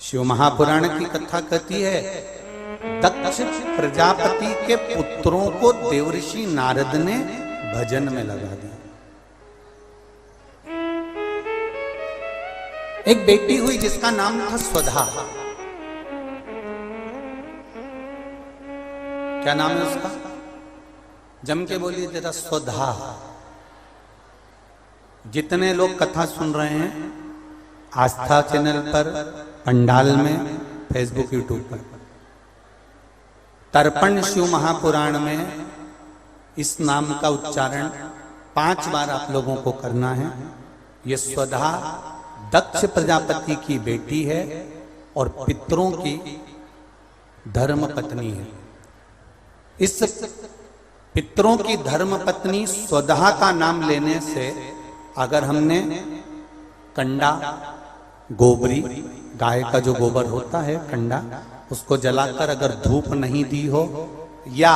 शिव महापुराण की कथा कहती है, दक्ष प्रजापति के पुत्रों को देवऋषि नारद ने भजन में लगा दिया। एक बेटी हुई जिसका नाम था स्वधा। क्या नाम है उसका? जम के बोलिए जरा, स्वधा। जितने लोग कथा सुन रहे हैं आस्था चैनल पर, पंडाल में, फेसबुक, यूट्यूब पर, तर्पण शिव महापुराण में इस नाम का उच्चारण 5 बार आप लोगों को करना है। ये स्वधा दक्ष प्रजापति की बेटी है और पितरों की धर्म पत्नी है। इस पितरों की धर्म पत्नी स्वधा का नाम लेने से, अगर हमने कंडा, गोबरी, गाय का जो गोबर होता है कंडा, उसको जलाकर अगर धूप नहीं दी हो, या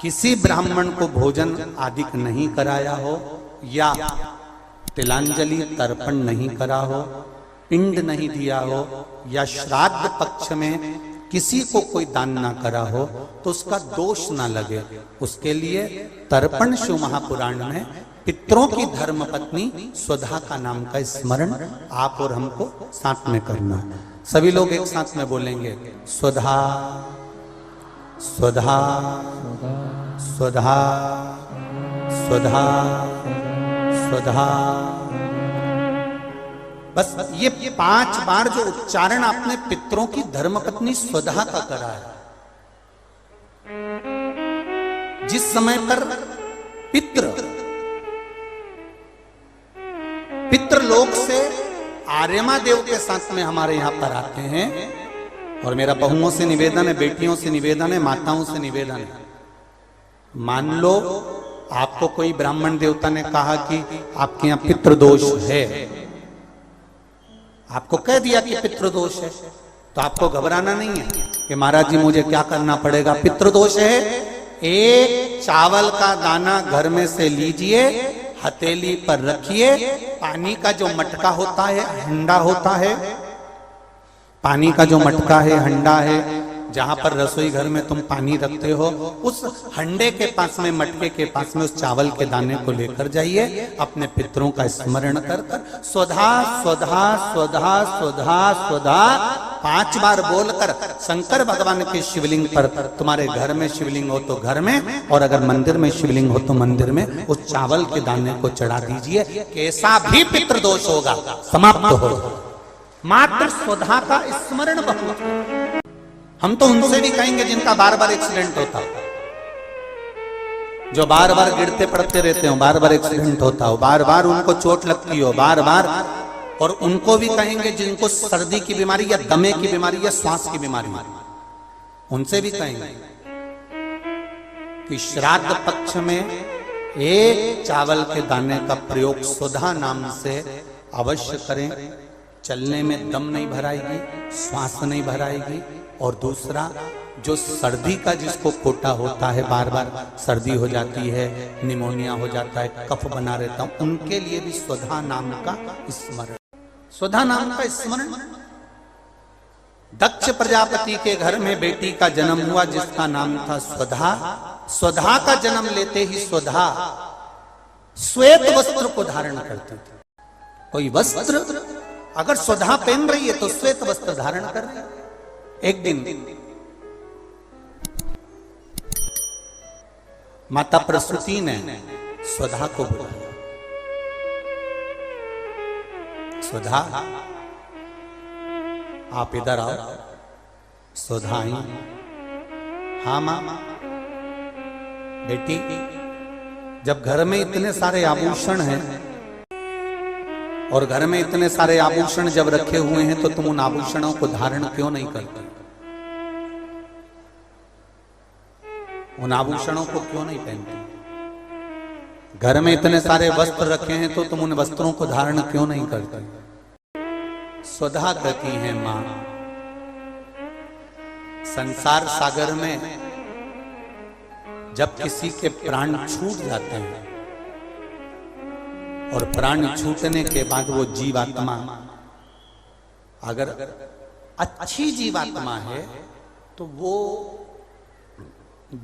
किसी ब्राह्मण को भोजन आदि नहीं कराया हो, या तिलांजलि तर्पण नहीं करा हो, पिंड नहीं दिया हो, या श्राद्ध पक्ष में किसी को कोई दान ना करा हो, तो उसका दोष ना लगे, उसके लिए तर्पण शिव महापुराण में पितरों की धर्म पत्नी स्वधा का नाम का स्मरण आप और हमको साथ में करना है। सभी लोग एक साथ में बोलेंगे, स्वधा स्वधा स्वधा स्वधा स्वधा। बस ये 5 बार जो उच्चारण आपने पितरों की धर्मपत्नी स्वधा का करा है, जिस समय पर पितृलोक से आर्यमा देव के साथ में हमारे यहां पर आते हैं। और मेरा बहुओं से निवेदन है, बेटियों से निवेदन है, माताओं से निवेदन है, मान लो आपको कोई ब्राह्मण देवता ने कहा कि आपके यहां पितृदोष है, आपको कह दिया कि पितृदोष है, तो आपको घबराना नहीं है कि महाराज जी मुझे क्या करना पड़ेगा। पितृदोष है, एक चावल का दाना घर में से लीजिए, हथेली पर रखिए, पानी का जो मटका होता है, हंडा होता है, पानी का जो मटका है, हंडा है, जहां पर रसोई घर में तुम पानी रखते हो, उस हंडे के पास में, मटके के पास में उस चावल के दाने को लेकर जाइए, अपने पितरों का स्मरण कर कर स्वधा स्वधा स्वधा स्वधा स्वधा 5 बार बोलकर शंकर भगवान के शिवलिंग पर, तुम्हारे घर में शिवलिंग हो तो घर में, और अगर मंदिर में शिवलिंग हो तो मंदिर में, उस चावल के दाने को चढ़ा दीजिए। कैसा भी पितृदोष होगा समाप्त हो, मात्र स्वधा का स्मरण बहुत। हम तो उनसे भी कहेंगे जिनका बार बार एक्सीडेंट होता हो, जो बार बार गिरते पड़ते रहते हो, बार बार एक्सीडेंट होता हो, बार बार उनको चोट लगती हो, बार बार, और उनको भी कहेंगे जिनको सर्दी की बीमारी या दमे की बीमारी या श्वास की बीमारी, उनसे भी कहेंगे कि श्राद्ध पक्ष में एक चावल के दाने का प्रयोग स्वधा नाम से अवश्य करें। चलने में दम नहीं भराएगी, श्वास नहीं भराएगी। और दूसरा, जो सर्दी का जिसको कोटा होता है, बार बार सर्दी हो जाती है, निमोनिया हो जाता है, कफ बना रहता हूं, उनके लिए भी स्वधा नाम का स्मरण, स्वधा नाम का स्मरण। दक्ष प्रजापति के घर में बेटी का जन्म हुआ जिसका नाम था स्वधा। स्वधा का जन्म लेते ही स्वधा श्वेत वस्त्र को धारण करती थी। कोई वस्त्र अगर स्वधा पहन रही है तो श्वेत वस्त्र धारण कर रही है। एक दिन माता प्रसूति ने स्वधा को बुलाया, स्वधा आप इधर आओ। स्वधा आई, हाँ मां। बेटी, जब घर में इतने सारे आभूषण हैं और घर में इतने सारे आभूषण जब रखे हुए हैं, तो तुम उन आभूषणों को धारण क्यों नहीं करती? उन आभूषणों को क्यों नहीं पहनती? घर में इतने सारे वस्त्र रखे हैं तो तुम उन वस्त्रों को धारण क्यों नहीं करती? स्वधा कहती है, मां, संसार सागर में जब किसी के प्राण छूट जाते हैं और प्राण छूटने के बाद वो जीवात्मा अगर अच्छी जीवात्मा है तो वो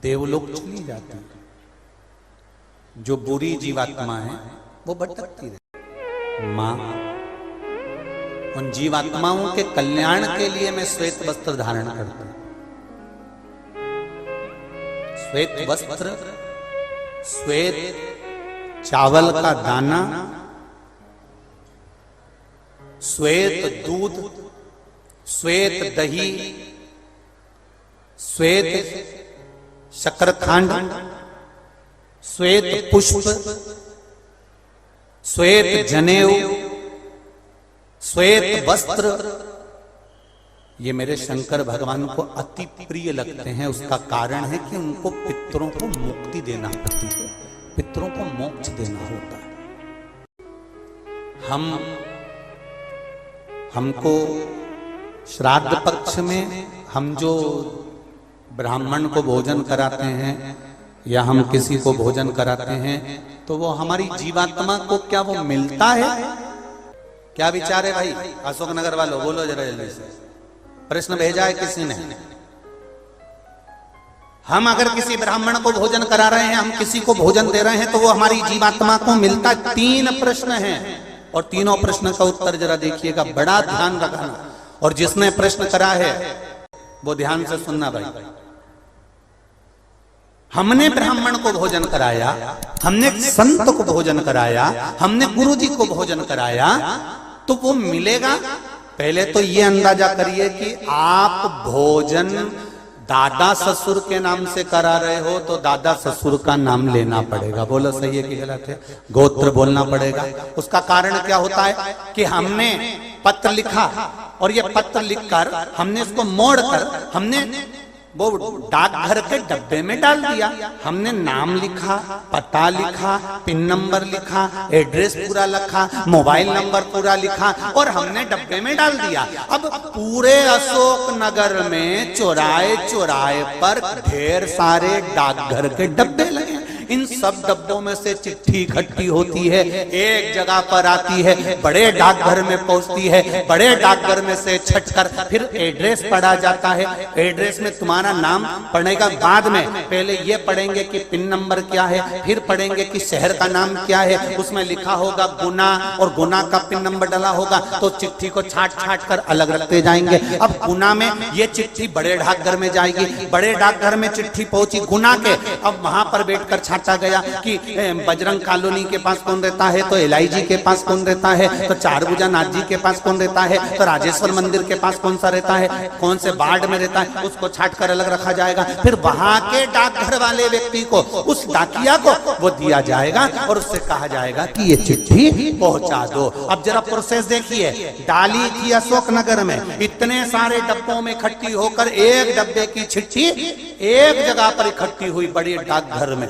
देवलोक चली जाती है। जो बुरी जीवात्मा है वो भटकती रहती। मां, उन जीवात्माओं के कल्याण के लिए मैं श्वेत वस्त्र धारण करती हूं। श्वेत वस्त्र, श्वेत चावल का दाना, श्वेत दूध, श्वेत दही, श्वेत शकरखंड, श्वेत पुष्प, श्वेत जनेऊ, श्वेत वस्त्र, ये मेरे शंकर भगवान को अति प्रिय लगते हैं। उसका कारण है कि उनको पितरों को मुक्ति देना पड़ती है, पितरों को मोक्ष देना होता है। हमको श्राद्ध पक्ष में हम जो ब्राह्मण को भोजन कराते हैं या हम किसी को भोजन कराते हैं तो वो हमारी जीवात्मा को क्या वो मिलता है? क्या विचार है भाई? अशोकनगर वालों बोलो जरा जल्दी से। प्रश्न भेजा है किसी ने? हम अगर किसी ब्राह्मण को भोजन करा रहे हैं, हम किसी को भोजन दे रहे हैं तो वो हमारी जीवात्मा को मिलता है? 3 प्रश्न हैं और तीनों प्रश्न का उत्तर जरा देखिएगा, बड़ा ध्यान रखना। और जिसने प्रश्न करा है वो ध्यान से सुनना भाई। हमने ब्राह्मण को भोजन कराया, हमने संत को भोजन कराया, हमने गुरुजी को भोजन कराया, तो वो मिलेगा? पहले तो ये अंदाजा करिए कि आप भोजन दादा ससुर के नाम से करा रहे हो तो दादा ससुर का नाम लेना पड़ेगा। बोलो सही है कि गलत है? गोत्र बोलना पड़ेगा। उसका कारण क्या होता है कि हमने पत्र लिखा और ये पत्र लिखकर हमने इसको मोड़कर हमने वो डाकघर के डब्बे में डाल दिया। हमने नाम लिखा, पता लिखा, पिन नंबर लिखा, एड्रेस पूरा लिखा, मोबाइल नंबर पूरा लिखा और हमने डब्बे में डाल दिया। अब पूरे अशोक नगर में चौराहे चौराहे पर ढेर सारे डाकघर के डब्बे लगे। इन सब डब्बों में से चिट्ठी इकट्ठी होती है, एक जगह पर आती है, बड़े डाकघर में पहुंचती है, बड़े डाकघर में से छटकर फिर एड्रेस पढ़ा जाता है। एड्रेस में तुम्हारा नाम पढ़ने का बाद में पहले ये पढ़ेंगे कि पिन नंबर क्या है, फिर पढ़ेंगे कि शहर का नाम क्या है। उसमें लिखा होगा गुना और गुना का पिन नंबर डाला होगा तो चिट्ठी को छाट छाट कर अलग रखते जाएंगे। अब गुना में ये चिट्ठी बड़े डाकघर में जाएगी, बड़े डाकघर में चिट्ठी पहुंची गुना के। अब वहां पर बैठकर छाटा गया कि बजरंग कॉलोनी के पास कौन रहता है, तो एलआईजी के पास कौन रहता है, तो चारभुजा नाथ जी के पास कौन रहता है, तो राजेश्वर मंदिर के पास कौन सा रहता है, कौन से वार्ड में रहता है, उसको छाट कर अलग रखा जाएगा। फिर वहां के डाकघर वाले व्यक्ति को, उस डाकिया को वो दिया जाएगा और उससे कहा जाएगा कि ये चिट्ठी पहुंचा दो। अब जरा प्रोसेस देखिए, डाली थी अशोक नगर में, इतने सारे डब्बों में इकट्ठी होकर एक डब्बे की चिट्ठी एक जगह पर इकट्ठी हुई बड़ी डाकघर में।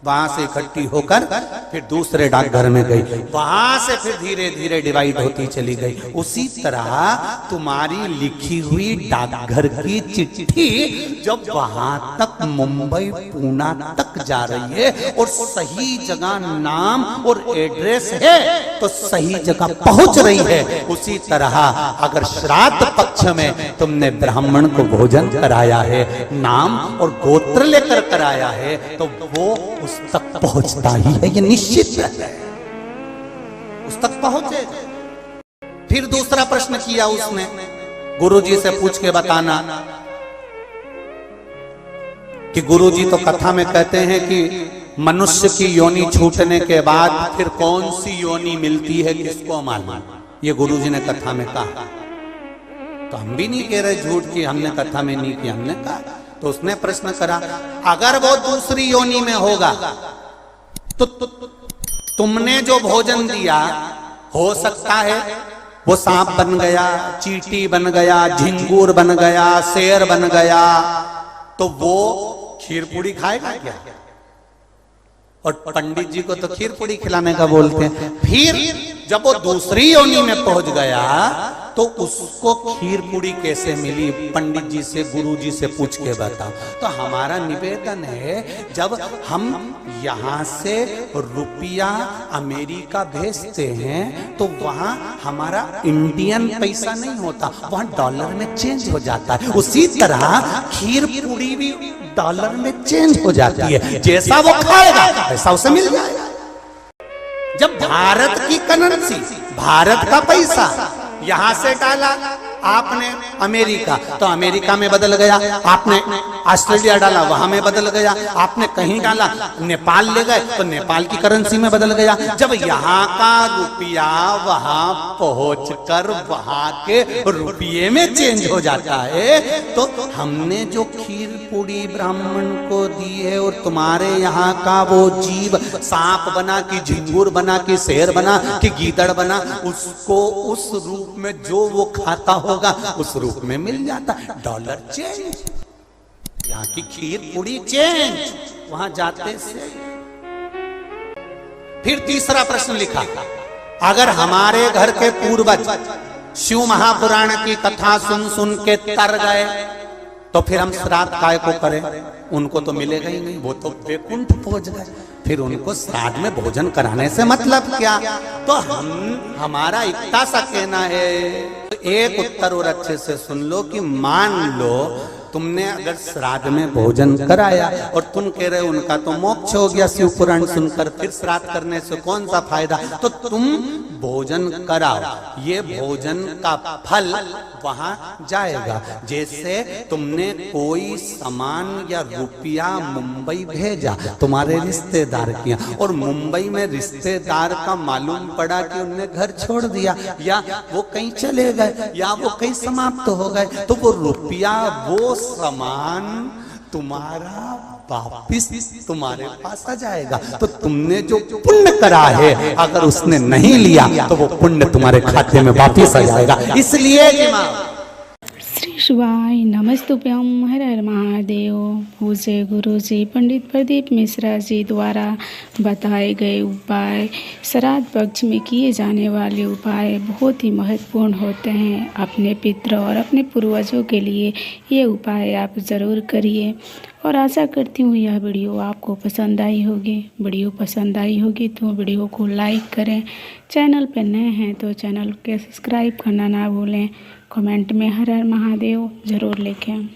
वहां से इकट्ठी होकर फिर दूसरे डाकघर में गई, वहां से फिर धीरे धीरे डिवाइड होती चली गई। उसी तरह तुम्हारी लिखी हुई डाकघर की चिट्ठी जब वहां तक मुंबई पूना तक जा रही है और सही जगह नाम और एड्रेस है तो सही जगह पहुंच रही है। उसी तरह अगर श्राद्ध पक्ष में तुमने ब्राह्मण को भोजन कराया है, नाम और गोत्र लेकर कराया है, तो वो उस तक पहुंचता ही है, ये निश्चित है, उस तक पहुंचे। फिर दूसरा प्रश्न किया उसने, गुरुजी से पूछ के बताना कि गुरुजी तो कथा में कहते हैं कि मनुष्य की योनि छूटने के बाद फिर कौन सी योनि मिलती है किसको मालूम। ये गुरुजी ने कथा में कहा, तो हम भी नहीं कह रहे झूठ की हमने कथा में नहीं किया, हमने कहा। तो उसने प्रश्न करा, अगर वो दूसरी योनि में होगा तो तुमने जो भोजन दिया हो सकता है वो सांप बन गया, चींटी बन गया, झिंगूर बन गया, शेर बन गया, तो वो खीर पूड़ी खाएगा क्या? और पंडित जी को तो खीर पूड़ी खिलाने का बोलते हैं। फिर जब वो दूसरी योनि में पहुंच गया तो उसको खीर पूड़ी कैसे मिली, पंडित जी से गुरु जी से पूछ के बताओ। तो हमारा निवेदन है, जब हम यहाँ से रुपया अमेरिका भेजते हैं तो वहां हमारा इंडियन पैसा नहीं होता, वहां डॉलर में चेंज हो जाता है। उसी तरह खीर पूड़ी भी डॉलर में चेंज हो जाती है, जैसा वो खाएगा वैसा उसे मिल जाएगा। जब भारत की करेंसी, भारत का पैसा यहां से डाला आपने अमेरिका, तो अमेरिका में बदल गया, आपने ऑस्ट्रेलिया डाला वहां में बदल गया, आपने कहीं डाला नेपाल ले गए तो नेपाल की करेंसी में बदल गया। जब यहाँ का रुपया वहां पहुंचकर वहां के रुपये में चेंज हो जाता है, तो हमने जो खीर पूड़ी ब्राह्मण को दी है और तुम्हारे यहाँ का वो जीव सांप बना कि झिंगुर बना कि शेर बना कि गीदड़ बना, उसको उस रूप में जो वो खाता होगा उस रूप में मिल जाता। डॉलर चेंज, यहाँ की खीर पूड़ी चेंज, वहां जाते से। फिर तीसरा प्रश्न लिखा, अगर हमारे घर के पूर्वज शिव महापुराण की कथा सुन सुन के तर गए तो फिर हम श्राद्ध काय को करें? उनको तो मिलेगा ही नहीं, वो तो वैकुंठ पहुंच गए, फिर उनको श्राद्ध में भोजन कराने से मतलब क्या? तो हमारा इतना सा कहना है, एक उत्तर और अच्छे से सुन लो कि मान लो तुमने अगर श्राद्ध में भोजन कराया और तुम कह रहे हो उनका तो मोक्ष हो गया शिव पुराण सुनकर, फिर श्राद्ध करने से कौन सा फायदा? तो तुम भोजन कराओ, ये भोजन का फल वहां जाएगा। जैसे तुमने कोई सामान या रुपया मुंबई भेजा तुम्हारे रिश्तेदार किया, और मुंबई में रिश्तेदार का मालूम पड़ा कि उनने घर छोड़ दिया या वो कहीं चले गए या वो कहीं समाप्त हो गए, तो वो रुपया वो सामान तुम्हारा वापिस तुम्हारे पास आ जाएगा। तो तुमने जो पुण्य करा है अगर उसने नहीं लिया तो वो पुण्य तुम्हारे खाते में वापिस आ जाएगा। इसलिए श्री शिवाय नमस्तुभ्यं, हर हर महादेव। पूज्य गुरु जी पंडित प्रदीप मिश्रा जी द्वारा बताए गए उपाय, श्राद्ध पक्ष में किए जाने वाले उपाय बहुत ही महत्वपूर्ण होते हैं। अपने पितरों और अपने पूर्वजों के लिए ये उपाय आप ज़रूर करिए, और आशा करती हूँ यह वीडियो आपको पसंद आई होगी। वीडियो पसंद आई होगी तो वीडियो को लाइक करें, चैनल पर नए हैं तो चैनल को सब्सक्राइब करना ना भूलें, कमेंट में हर हर महादेव ज़रूर लिखें।